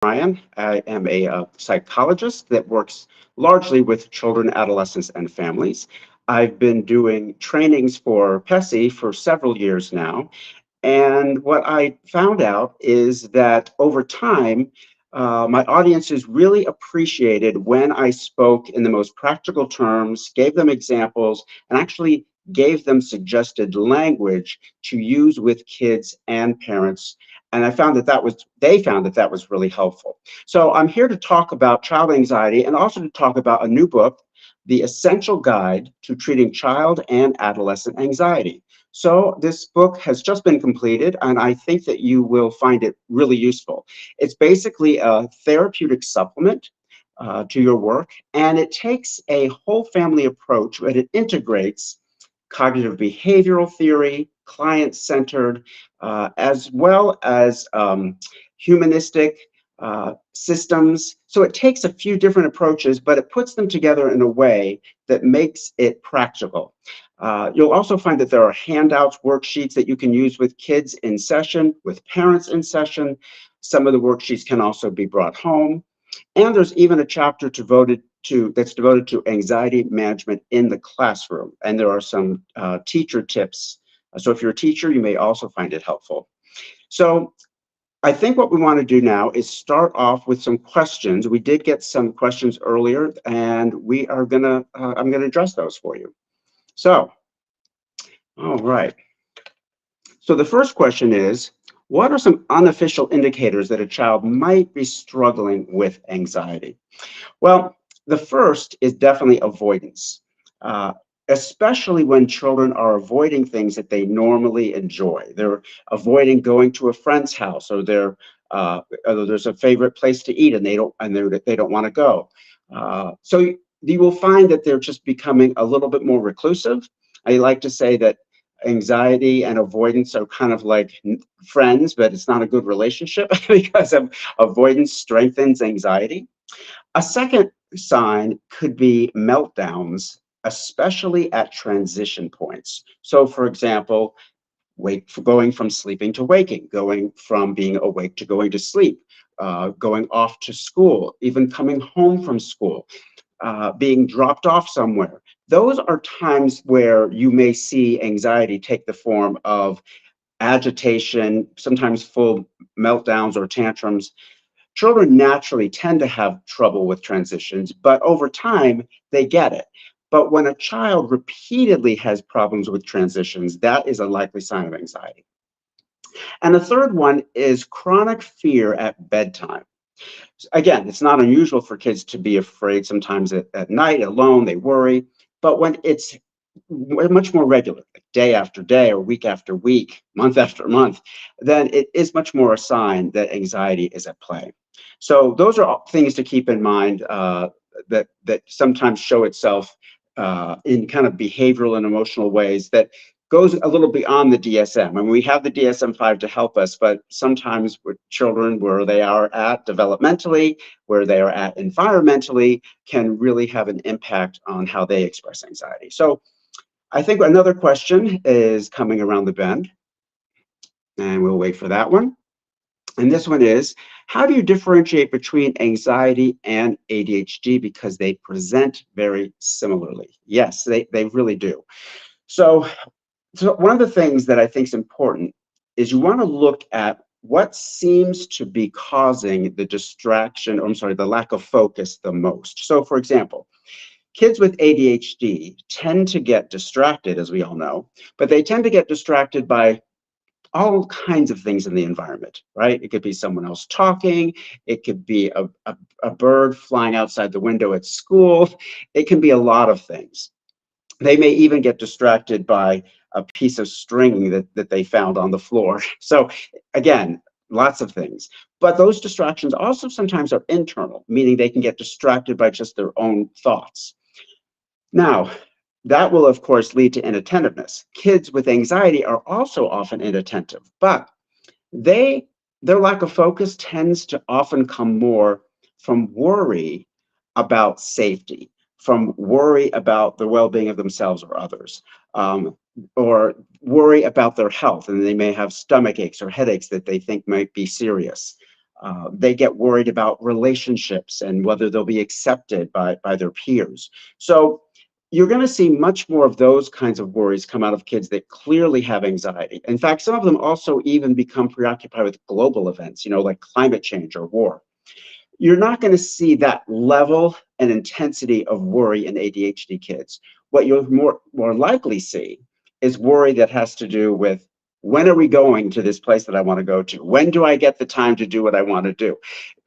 Brian. I am a psychologist that works largely with children, adolescents, and families. I've been doing trainings for PESI for several years now. And what I found out is that over time, my audiences really appreciated when I spoke in the most practical terms, gave them examples, and actually gave them suggested language to use with kids and parents. And they found that that was really helpful. So I'm here to talk about child anxiety and also to talk about a new book, The Essential Guide to Treating Child and Adolescent Anxiety. So this book has just been completed, and I think that you will find it really useful. It's basically a therapeutic supplement to your work, and it takes a whole family approach, but it integrates cognitive behavioral theory, client-centered, as well as humanistic systems. So it takes a few different approaches, but it puts them together in a way that makes it practical. You'll also find that there are handouts, worksheets that you can use with kids in session, with parents in session. Some of the worksheets can also be brought home. And there's even a chapter that's devoted to anxiety management in the classroom. And there are some teacher tips. So if you're a teacher, you may also find it helpful. So I think what we want to do now is start off with some questions. We did get some questions earlier, and I'm gonna address those for you. So, all right. So the first question is, what are some unofficial indicators that a child might be struggling with anxiety? Well, the first is definitely avoidance, uh, especially when children are avoiding things that they normally enjoy. They're avoiding going to a friend's house, or there's a favorite place to eat, and they don't want to go. So you will find that they're just becoming a little bit more reclusive. I like to say that anxiety and avoidance are kind of like friends, but it's not a good relationship because of avoidance strengthens anxiety. A second sign could be meltdowns, especially at transition points. So, for example, going from sleeping to waking, going from being awake to going to sleep, going off to school, even coming home from school, being dropped off somewhere. Those are times where you may see anxiety take the form of agitation, sometimes full meltdowns or tantrums. Children naturally tend to have trouble with transitions, but over time, they get it. But when a child repeatedly has problems with transitions, that is a likely sign of anxiety. And the third one is chronic fear at bedtime. Again, it's not unusual for kids to be afraid sometimes at night alone, they worry. But when it's much more regular, like day after day or week after week, month after month, then it is much more a sign that anxiety is at play. So those are all things to keep in mind that sometimes show itself in kind of behavioral and emotional ways that goes a little beyond the DSM. And we have the DSM-5 to help us, but sometimes with children, where they are at developmentally, where they are at environmentally, can really have an impact on how they express anxiety. So I think another question is coming around the bend, and we'll wait for that one. And this one is, how do you differentiate between anxiety and ADHD? Because they present very similarly. Yes, they really do. So, so one of the things that I think is important is you want to look at what seems to be causing the distraction, or I'm sorry, the lack of focus the most. So for example, kids with ADHD tend to get distracted, as we all know, but they tend to get distracted by all kinds of things in the environment, right? It could be someone else talking. It could be a bird flying outside the window at school. It can be a lot of things. They may even get distracted by a piece of string that they found on the floor. So again, lots of things. But those distractions also sometimes are internal, meaning they can get distracted by just their own thoughts. Now, that will, of course, lead to inattentiveness. Kids with anxiety are also often inattentive, but they their lack of focus tends to often come more from worry about safety, from worry about the well-being of themselves or others, or worry about their health, and they may have stomach aches or headaches that they think might be serious. They get worried about relationships and whether they'll be accepted by their peers. So you're going to see much more of those kinds of worries come out of kids that clearly have anxiety. In fact, some of them also even become preoccupied with global events, like climate change or war. You're not going to see that level and intensity of worry in ADHD kids. What you'll more likely see is worry that has to do with, when are we going to this place that I want to go to? When do I get the time to do what I want to do?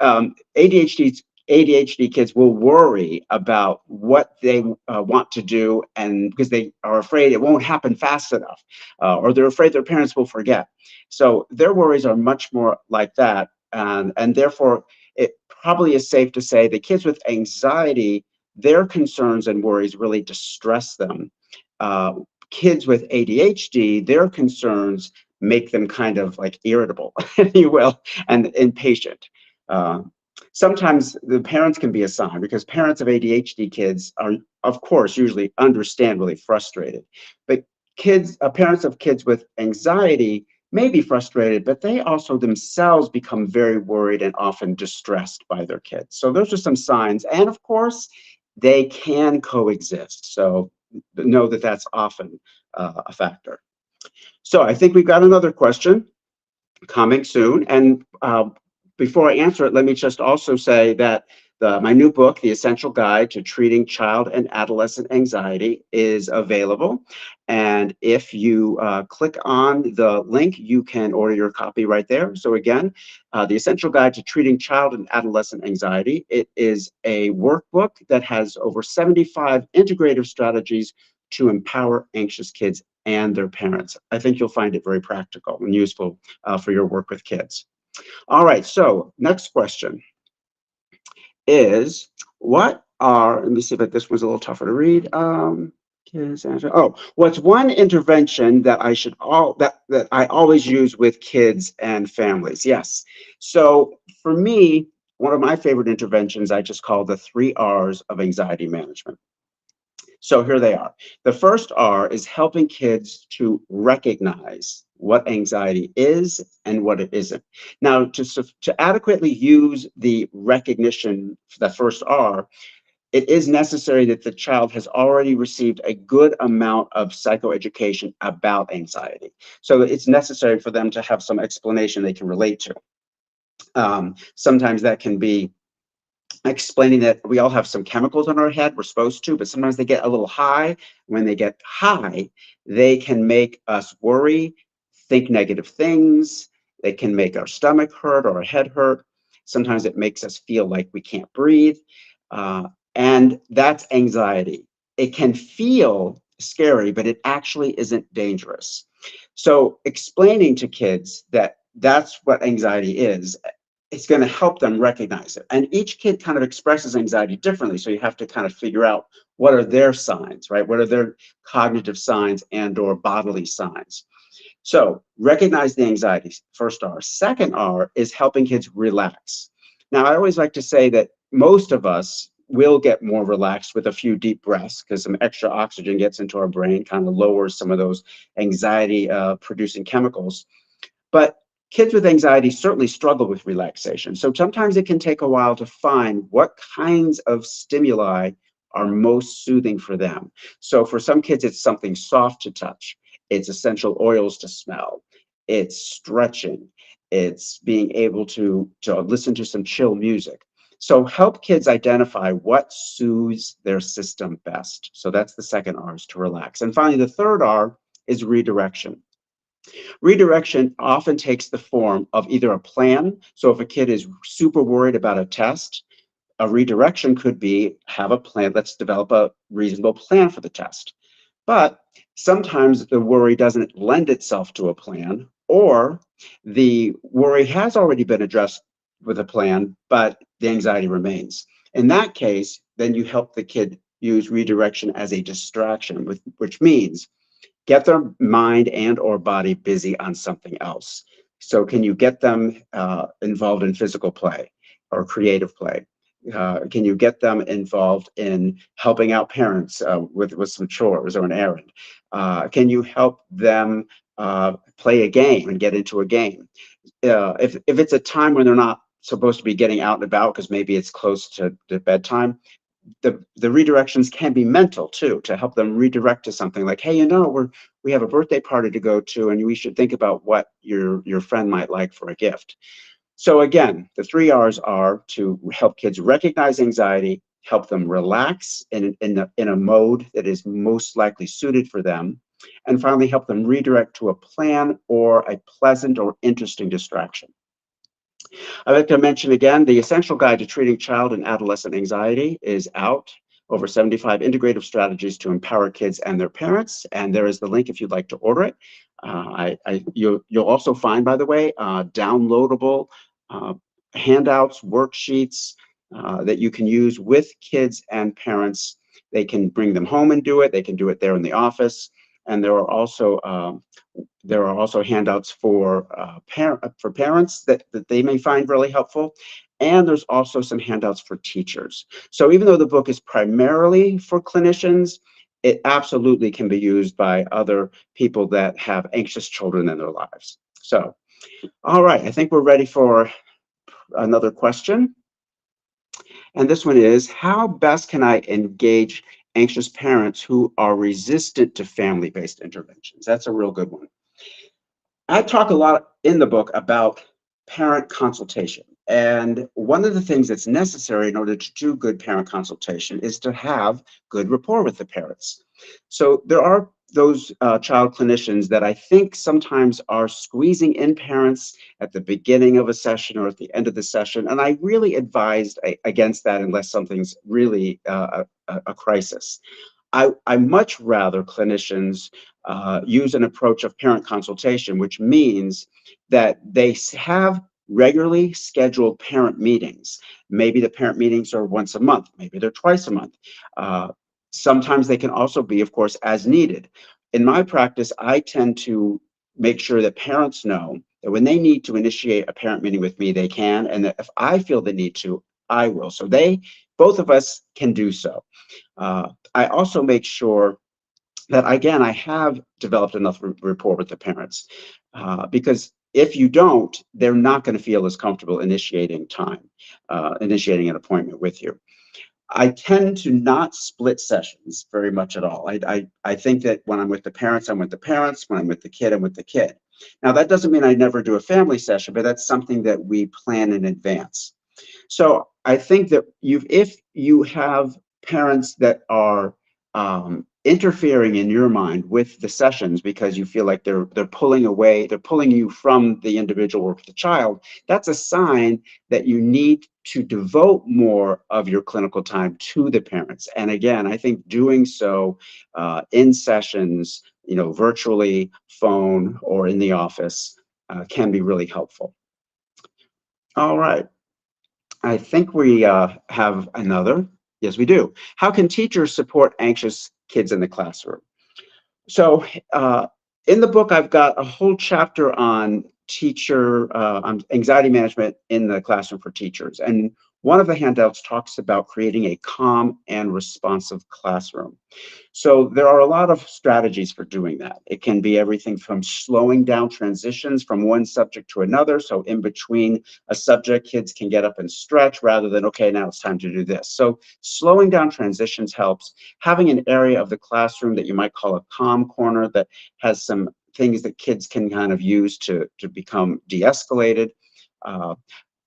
ADHD kids will worry about what they want to do, and because they are afraid it won't happen fast enough, or they're afraid their parents will forget. So their worries are much more like that, and therefore it probably is safe to say that kids with anxiety, their concerns and worries really distress them. Uh, Kids with ADHD, their concerns make them kind of like irritable, if you will, and impatient. Uh, Sometimes the parents can be a sign, because parents of ADHD kids are, of course, usually understandably frustrated. But parents of kids with anxiety may be frustrated, but they also themselves become very worried and often distressed by their kids. So those are some signs. And of course, they can coexist. So know that that's often a factor. So I think we've got another question coming soon. And before I answer it, let me just also say that my new book, The Essential Guide to Treating Child and Adolescent Anxiety, is available. And if you click on the link, you can order your copy right there. So again, The Essential Guide to Treating Child and Adolescent Anxiety. It is a workbook that has over 75 integrative strategies to empower anxious kids and their parents. I think you'll find it very practical and useful for your work with kids. All right, so next question is, let me see if this one's a little tougher to read. What's one intervention that that I always use with kids and families? Yes. So for me, one of my favorite interventions I just call the 3 R's of anxiety management. So here they are. The first R is helping kids to recognize what anxiety is and what it isn't. Now, to adequately use the recognition, the first R, it is necessary that the child has already received a good amount of psychoeducation about anxiety. So it's necessary for them to have some explanation they can relate to. Sometimes that can be explaining that we all have some chemicals in our head, we're supposed to, but sometimes they get a little high. When they get high, they can make us worry, think negative things. They can make our stomach hurt or our head hurt. Sometimes it makes us feel like we can't breathe. And that's anxiety. It can feel scary, but it actually isn't dangerous. So explaining to kids that that's what anxiety is, it's going to help them recognize it. And each kid kind of expresses anxiety differently. So you have to kind of figure out what are their signs, right? What are their cognitive signs and or bodily signs? So recognize the anxiety, first R. Second R is helping kids relax. Now, I always like to say that most of us will get more relaxed with a few deep breaths, because some extra oxygen gets into our brain, kind of lowers some of those anxiety producing chemicals. But kids with anxiety certainly struggle with relaxation. So sometimes it can take a while to find what kinds of stimuli are most soothing for them. So for some kids, it's something soft to touch. It's essential oils to smell. It's stretching. It's being able to listen to some chill music. So help kids identify what soothes their system best. So that's the second R, is to relax. And finally, the third R is redirection. Redirection often takes the form of either a plan. So if a kid is super worried about a test, a redirection could be, have a plan, let's develop a reasonable plan for the test. But sometimes the worry doesn't lend itself to a plan, or the worry has already been addressed with a plan, but the anxiety remains. In that case, then you help the kid use redirection as a distraction, which means get their mind and or body busy on something else. So can you get them involved in physical play or creative play? Can you get them involved in helping out parents with some chores or an errand? Can you help them play a game and get into a game? If it's a time when they're not supposed to be getting out and about because maybe it's close to bedtime, the redirections can be mental too, to help them redirect to something like, hey, we have a birthday party to go to, and we should think about what your friend might like for a gift. So again, the 3 R's are to help kids recognize anxiety, help them relax in a mode that is most likely suited for them, and finally help them redirect to a plan or a pleasant or interesting distraction. I'd like to mention again, the Essential Guide to Treating Child and Adolescent Anxiety is out. Over 75 integrative strategies to empower kids and their parents. And there is the link if you'd like to order it. You'll also find, by the way, downloadable uh, handouts, worksheets that you can use with kids and parents. They can bring them home and do it. They can do it there in the office. And there are also handouts for parents that they may find really helpful. And there's also some handouts for teachers. So even though the book is primarily for clinicians, it absolutely can be used by other people that have anxious children in their lives. So, all right, I think we're ready for another question. And this one is, how best can I engage anxious parents who are resistant to family-based interventions? That's a real good one. I talk a lot in the book about parent consultation. And one of the things that's necessary in order to do good parent consultation is to have good rapport with the parents. So there are those child clinicians that I think sometimes are squeezing in parents at the beginning of a session or at the end of the session. And I really advised against that unless something's really a crisis. I much rather clinicians use an approach of parent consultation, which means that they have regularly scheduled parent meetings. Maybe the parent meetings are once a month, maybe they're twice a month. Sometimes they can also be, of course, as needed. In my practice, I tend to make sure that parents know that when they need to initiate a parent meeting with me, they can, and that if I feel the need to, I will. So both of us can do so. I also make sure that, again, I have developed enough rapport with the parents because if you don't, they're not going to feel as comfortable initiating an appointment with you. I tend to not split sessions very much at all. I think that when I'm with the parents, I'm with the parents. When I'm with the kid, I'm with the kid. Now, that doesn't mean I never do a family session, but that's something that we plan in advance. So I think that if you have parents that are interfering in your mind with the sessions because you feel like they're pulling away, they're pulling you from the individual or the child, that's a sign that you need to devote more of your clinical time to the parents. And again, I think doing so in sessions, virtually, phone, or in the office can be really helpful. All right. I think we have another. Yes, we do. How can teachers support anxious kids in the classroom? So in the book, I've got a whole chapter on on anxiety management in the classroom for teachers. And one of the handouts talks about creating a calm and responsive classroom. So there are a lot of strategies for doing that. It can be everything from slowing down transitions from one subject to another. So in between a subject, kids can get up and stretch rather than, okay, now it's time to do this. So slowing down transitions helps. Having an area of the classroom that you might call a calm corner that has some things that kids can kind of use to become de-escalated.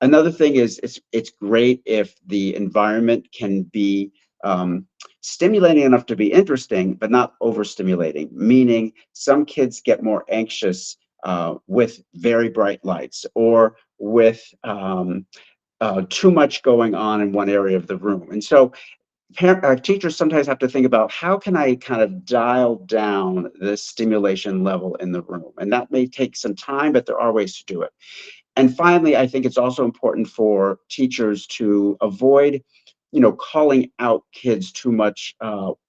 Another thing is it's great if the environment can be stimulating enough to be interesting, but not overstimulating, meaning some kids get more anxious with very bright lights or with too much going on in one area of the room. And so teachers sometimes have to think about, how can I kind of dial down the stimulation level in the room? And that may take some time, but there are ways to do it. And finally, I think it's also important for teachers to avoid calling out kids too much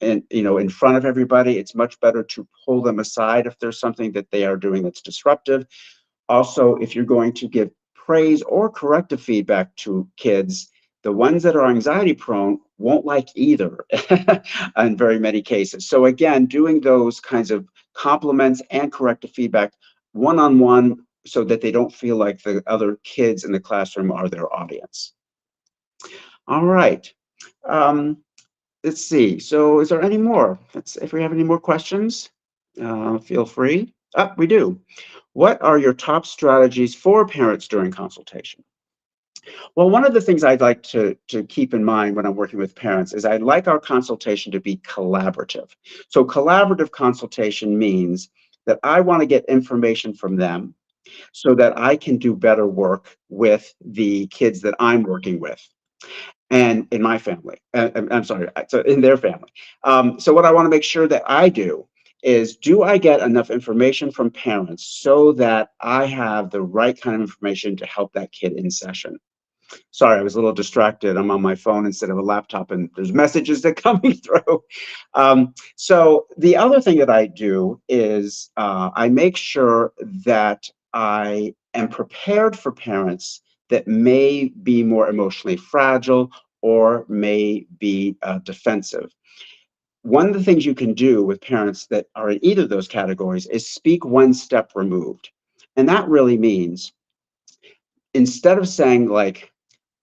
in front of everybody. It's much better to pull them aside if there's something that they are doing that's disruptive. Also, if you're going to give praise or corrective feedback to kids, the ones that are anxiety prone won't like either in very many cases. So again, doing those kinds of compliments and corrective feedback one-on-one so that they don't feel like the other kids in the classroom are their audience. All right. Um, let's see. So is there any more? If we have any more questions, feel free. We do. What are your top strategies for parents during consultation? Well, one of the things I'd like to keep in mind when I'm working with parents is I'd like our consultation to be collaborative. So collaborative consultation means that I want to get information from them so that I can do better work with the kids that I'm working with and in my family. I'm sorry, so in their family. So what I want to make sure that I do I get enough information from parents so that I have the right kind of information to help that kid in session? Sorry, I was a little distracted. I'm on my phone instead of a laptop, and there's messages that are coming through. So the other thing that I do is I make sure that I am prepared for parents that may be more emotionally fragile or may be defensive. One of the things you can do with parents that are in either of those categories is speak one step removed. And that really means instead of saying, like,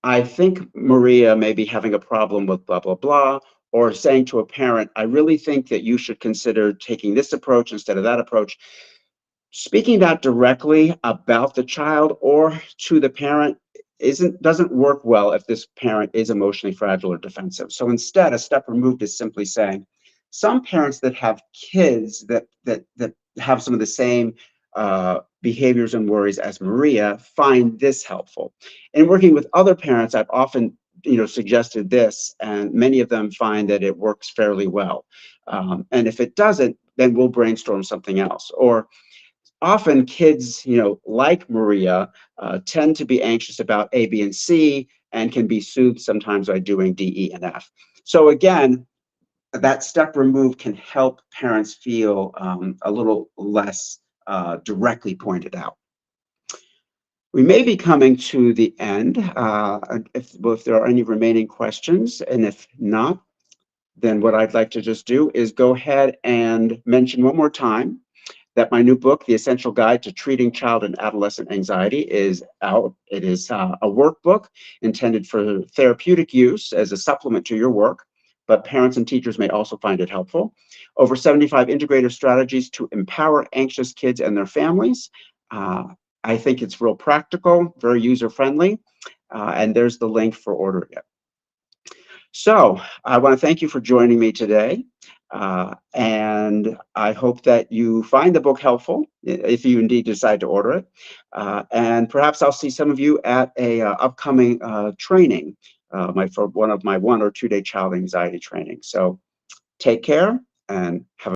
I think Maria may be having a problem with blah, blah, blah, or saying to a parent, I really think that you should consider taking this approach instead of that approach. Speaking that directly about the child or to the parent doesn't work well if this parent is emotionally fragile or defensive. So instead, a step removed is simply saying, some parents that have kids that have some of the same behaviors and worries as Maria find this helpful. In working with other parents, I've often suggested this, and many of them find that it works fairly well. And if it doesn't, then we'll brainstorm something else. Or often kids, like Maria, tend to be anxious about A, B, and C, and can be soothed sometimes by doing D, E, and F. So again, that step removed can help parents feel a little less directly pointed out. We may be coming to the end. If there are any remaining questions, and if not, then what I'd like to just do is go ahead and mention one more time that my new book, The Essential Guide to Treating Child and Adolescent Anxiety, is out. It is a workbook intended for therapeutic use as a supplement to your work, but parents and teachers may also find it helpful. Over 75 integrative strategies to empower anxious kids and their families. I think it's real practical, very user-friendly, and there's the link for ordering it. So I want to thank you for joining me today. And I hope that you find the book helpful if you indeed decide to order it. And perhaps I'll see some of you at a upcoming training, for one of my 1 or 2 day child anxiety training. So take care and have a